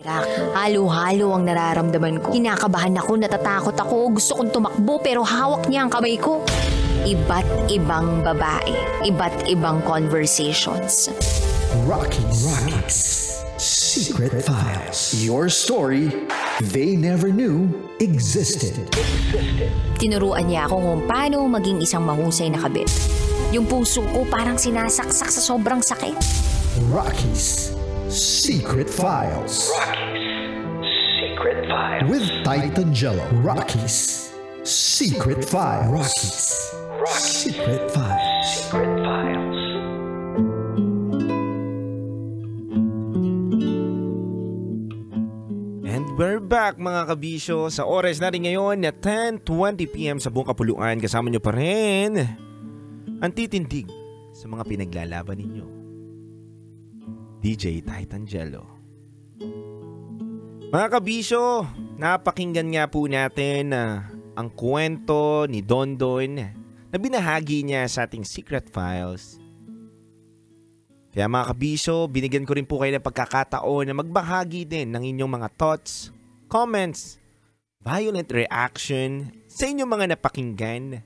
Halo-halo ang nararamdaman ko. Kinakabahan ako, natatakot ako, gusto kong tumakbo pero hawak niya ang kamay ko. Iba't ibang babae, iba't ibang conversations. Rocky's Secret Files. Your story they never knew existed. Tinuruan niya ako kung paano maging isang mahusay na kabit. Yung puso ko parang sinasaksak sa sobrang sakit. Rocky's Secret Files. Secret Files. With Titan Jello. Rocky's Secret Files. Rocky's Secret Files. Secret Files. And we're back mga kabisyo sa oras na rin ngayon na 10:20 PM sa buong kapuluan. Kasama nyo pa rin ang titindig sa mga pinaglalaban ninyo, DJ Titan Jello. Mga kabisyo, napakinggan nga po natin ang kwento ni Dondon na binahagi niya sa ating Secret Files. Kaya mga kabisyo, binigyan ko rin po kayo ng pagkakataon na magbahagi din ng inyong mga thoughts, comments, violent reaction sa inyong mga napakinggan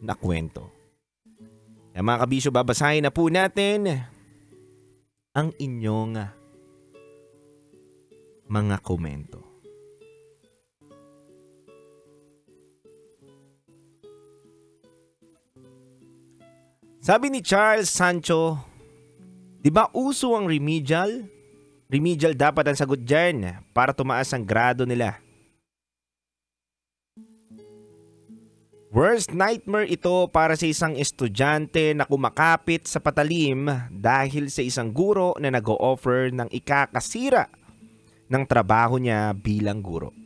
na kwento. Kaya mga kabisyo, babasahin na po natin ang inyong mga komento. Sabi ni Charles Sancho, di ba uso ang remedial? Remedial dapat ang sagot dyan para tumaas ang grado nila. Worst nightmare ito para sa isang estudyante na kumakapit sa patalim dahil sa isang guro na nag-o-offer ng ikakasira ng trabaho niya bilang guro.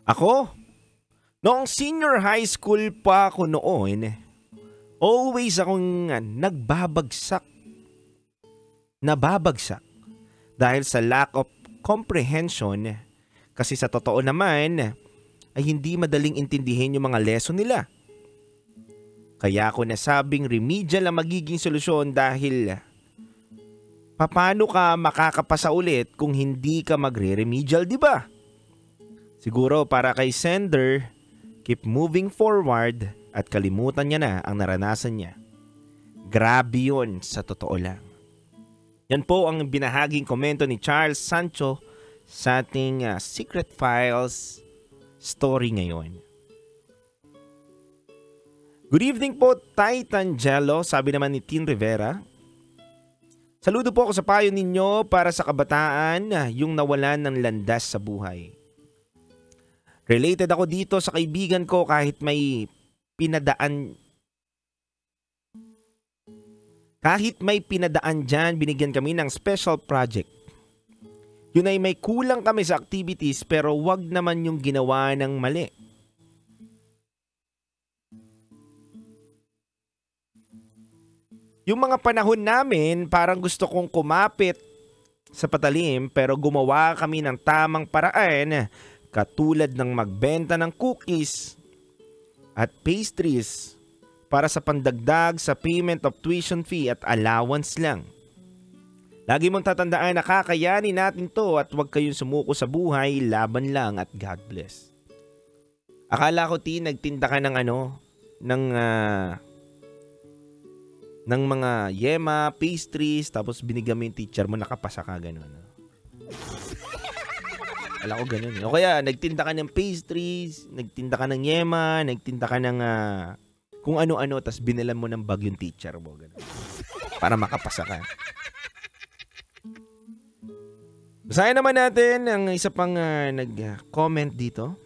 Ako, noong senior high school pa ako noon, always akong nababagsak dahil sa lack of comprehension, kasi sa totoo naman ay hindi madaling intindihin yung mga lesson nila. Kaya ako nasabing remedial ang magiging solusyon dahil paano ka makakapasa ulit kung hindi ka magre-remedial, di ba? Siguro para kay sender, keep moving forward at kalimutan niya na ang naranasan niya. Grabe yun sa totoo lang. Yan po ang binahaging komento ni Charles Sancho sa ating Secret Files story ngayon. Good evening po, Titan Jello, sabi naman ni Tin Rivera. Saludo po ako sa payo ninyo para sa kabataan yung nawalan ng landas sa buhay. Related ako dito sa kaibigan ko kahit may pinadaan dyan, binigyan kami ng special project. Yun ay may kulang kami sa activities pero wag naman yung ginawa ng mali. Yung mga panahon namin, parang gusto kong kumapit sa patalim pero gumawa kami ng tamang paraan katulad ng magbenta ng cookies at pastries para sa pandagdag sa payment of tuition fee at allowance lang. Lagi mong tatandaan na kakayanin natin to at huwag kayong sumuko sa buhay, laban lang at God bless. Akala ko nagtinda ka ng mga yema, pastries, tapos binigyan mo yung teacher mo, nakapasa ka, gano'n. Alam ko gano'n. O kaya, nagtinda ka ng pastries, nagtinda ka ng yema, nagtinda ka ng kung ano-ano, tapos binilan mo ng bag yung teacher mo, gano'n. Para makapasa ka. Basahin naman natin ang isa pang nag-comment dito.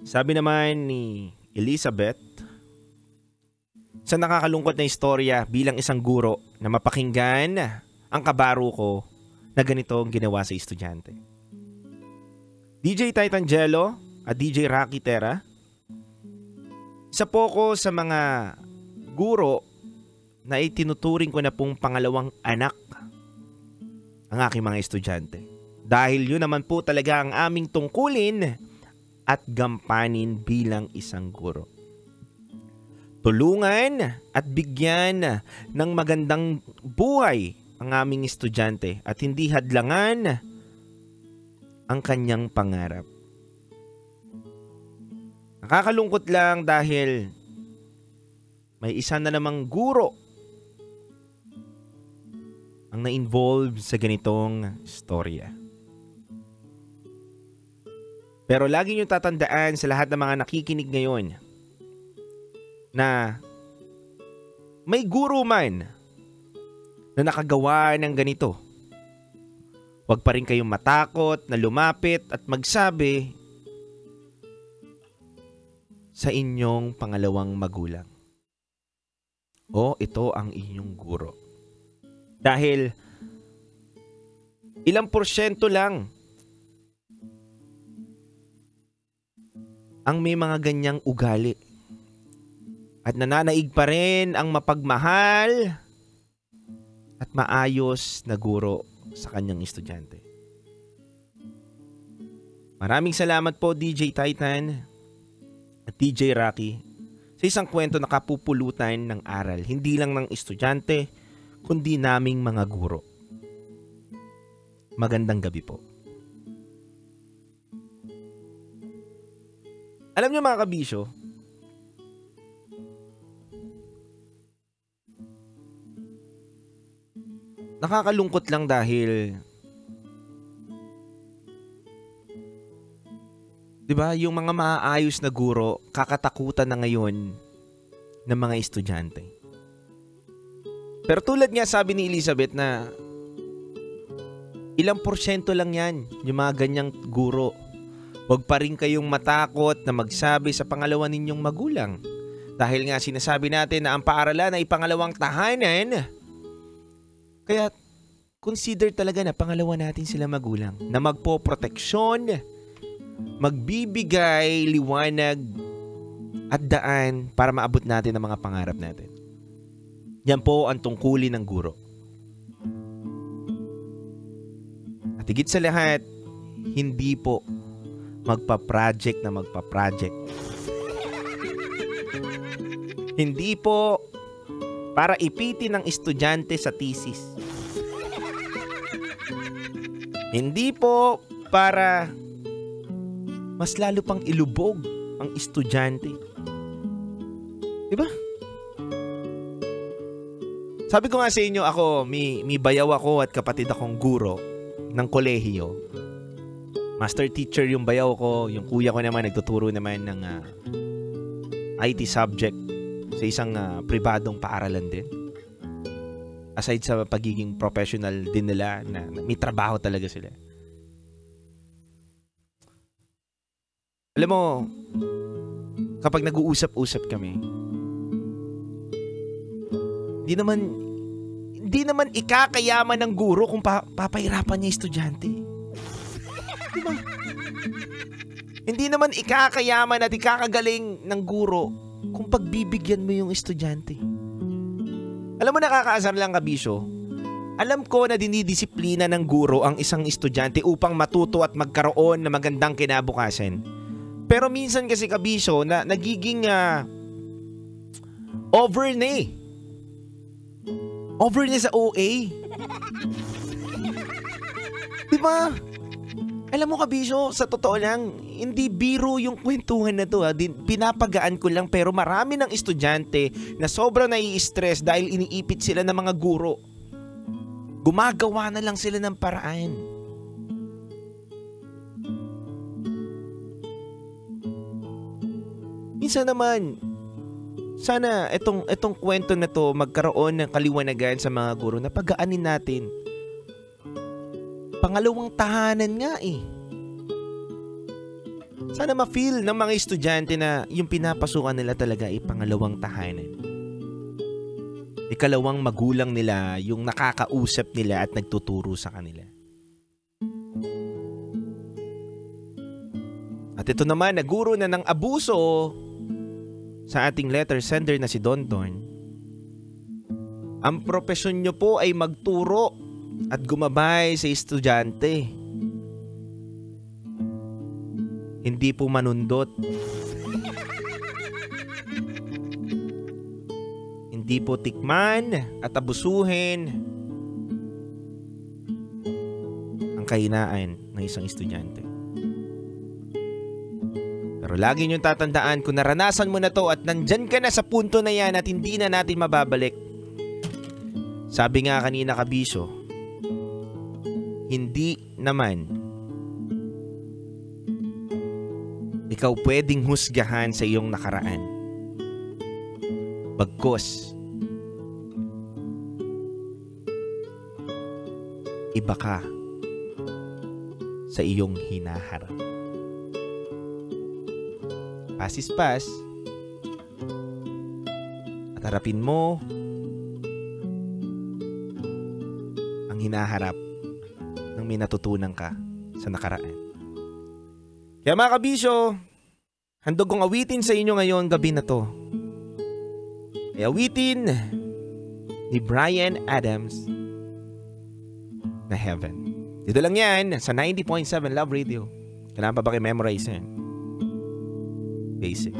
Sabi naman ni Elizabeth, sa nakakalungkot na istorya bilang isang guro na mapakinggan ang kabaro ko na ganito ang ginawa sa estudyante. DJ Titan Jello at DJ Rocky Terra, isa po ko sa mga guro na itinuturing ko na pong pangalawang anak ang aking mga estudyante. Dahil yun naman po talaga ang aming tungkulin at gampanin bilang isang guro. Tulungan at bigyan ng magandang buhay ang aming estudyante at hindi hadlangan ang kanyang pangarap. Nakakalungkot lang dahil may isa na namang guro ang na-involve sa ganitong storya. Pero lagi niyong tatandaan sa lahat ng mga nakikinig ngayon na may guro man na nakagawa ng ganito. Huwag pa rin kayong matakot na lumapit at magsabi sa inyong pangalawang magulang. O ito ang inyong guro. Dahil ilang porsyento lang ang may mga ganyang ugali. At nananaig pa rin ang mapagmahal at maayos na guro sa kanyang estudyante. Maraming salamat po DJ Titan at DJ Rocky sa isang kwento na kapupulutan ng aral, hindi lang ng estudyante, kundi naming mga guro. Magandang gabi po. Alam niyo mga kabisyo, nakakalungkot lang dahil 'di ba, yung mga maayos na guro kakatakutan na ngayon ng mga estudyante. Pero tulad nga sabi ni Elizabeth na ilang porsyento lang yan yung mga ganyang guro. Huwag pa rin kayong matakot na magsabi sa pangalawa ninyong magulang. Dahil nga sinasabi natin na ang paaralan ay pangalawang tahanan. Kaya consider talaga na pangalawa natin sila magulang na magpoproteksyon, magbibigay liwanag at daan para maabot natin ang mga pangarap natin. Yan po ang tungkulin ng guro. At higit sa lahat, hindi po magpa-project na magpa-project. Hindi po para ipitin ng estudyante sa thesis. Hindi po para mas lalo pang ilubog ang estudyante. Diba? Sabi ko nga sa inyo, ako, may bayaw ako at kapatid akong guro ng kolehiyo. Master teacher yung bayaw ko, yung kuya ko naman nagtuturo naman ng IT subject sa isang pribadong paaralan din. Aside sa pagiging professional din nila na may trabaho talaga sila. Alam mo, kapag nag-uusap-usap kami, hindi naman ikakayaman ng guro kung papahirapan niya estudyante. Diba? Hindi naman ikakayaman at ikakagaling ng guro kung pagbibigyan mo yung estudyante. Alam mo, nakakaasar lang kabisyo. Alam ko na dinidisiplina ng guro ang isang estudyante upang matuto at magkaroon ng magandang kinabukasan. Pero minsan kasi kabisyo na nagiging over na eh. Over na sa OA. Diba? Alam mo kabisyo, sa totoo lang, hindi biro yung kwentuhan na to. Pinapagaan ko lang, pero marami ng estudyante na sobrang nai-stress dahil iniipit sila ng mga guro. Gumagawa na lang sila ng paraan. Minsan naman, sana itong kwento na to magkaroon ng kaliwanagan sa mga guro na pagaanin natin. Pangalawang tahanan nga eh. Sana ma-feel ng mga estudyante na yung pinapasukan nila talaga ay pangalawang tahanan. Ikalawang magulang nila yung nakakausap nila at nagtuturo sa kanila. At ito naman, naguro na ng abuso sa ating letter sender na si Don Don. Ang propesyon nyo po ay magturo at gumabay sa estudyante. Hindi po manundot. Hindi po tikman at abusuhin kahinaan ng isang estudyante. Pero lagi niyong tatandaan, kung naranasan mo na to at nandyan ka na sa punto na yan at hindi na natin mababalik. Sabi nga kanina, kabisyo, hindi naman ikaw pwedeng husgahan sa iyong nakaraan. Bagkus, iba ka sa iyong hinaharap. Past is past. At harapin mo ang hinaharap nang may natutunan ka sa nakaraan. Kaya mga kabisyo, handog kong awitin sa inyo ngayon gabi na to. Ay awitin ni Bryan Adams na Heaven. Dito lang yan sa 90.7 Love Radio. Kailangan pa ba kayo memorize yan? Basic.